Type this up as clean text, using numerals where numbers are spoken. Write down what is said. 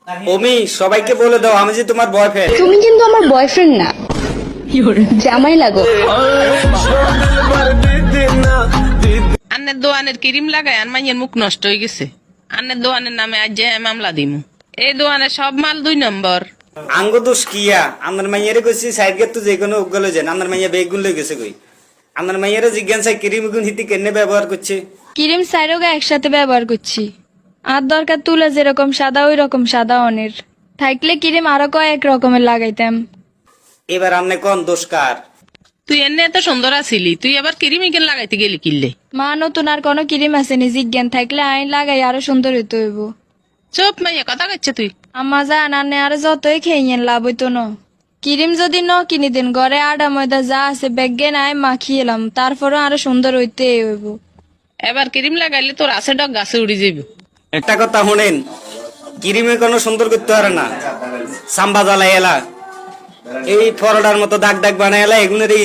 ওমি সবাইকে বলে দাও আমি যে তোমার বয়ফ্রেন্ড। তুমি কিন্তু আমার বয়ফ্রেন্ড না, জামাই লাগো। আন্নের দোয়ানের ক্রিম লাগায় আর মাইয়ের মুখ নষ্ট হয়ে গেছে। আন্নের দোয়ানের নামে আজ যে মামলা দিমু। এই দোয়ানের সব মাল 2 নম্বর। আঙ্গ দোষ কিয়া আমার মাইয়ারে কইছি সাইড গেট তো যে কোনো উগলে যান আমার মাইয়া বেগুন লই গেছে কই। আমার মাইয়ারে জিজ্ঞাসা ক্রিম গুণ হিতি কেনে ব্যবহার করছে। ক্রিম সাইরোগা একসাথে ব্যবহার করছি। আর দরকার তুলে যেরকম সাদা ওই রকম সাদা অনের থাকলে ক্রিম আরো কয়েক রকমের লাগাইতাম। এবার আমনে কোন দোষ কার? তুই এনে এত সুন্দর আছিলি, তুই আবার ক্রিম ইকেন লাগাইতে গেলি কিনলে। মা নতুন আর কোনো ক্রিম আসেনি, জিজ্ঞান থাকলে আইন লাগাই আরো সুন্দর হইতে হইব। চুপ মাইয়া কথা কইছে তুই। আম্মা জান আনে আর যতই খেয়ে লাভ হইতো না। ক্রিম যদি ন কিনি দিন ঘরে আডা ময়দা যা আছে বেগে নাই মাখিয়ে এলাম, তারপরে আরো সুন্দর হইতে হইব। এবার ক্রিম লাগাইলে তোর আছে ডগ গাছে উড়ি যাইব। একটা কথা শুনেন, ক্রিমে কোনো সুন্দর করতে পারে না। সাম্বা জ্বালাই এলা এই ফরডার মতো দাগ দাগ বানাই এলা এগুলোর এই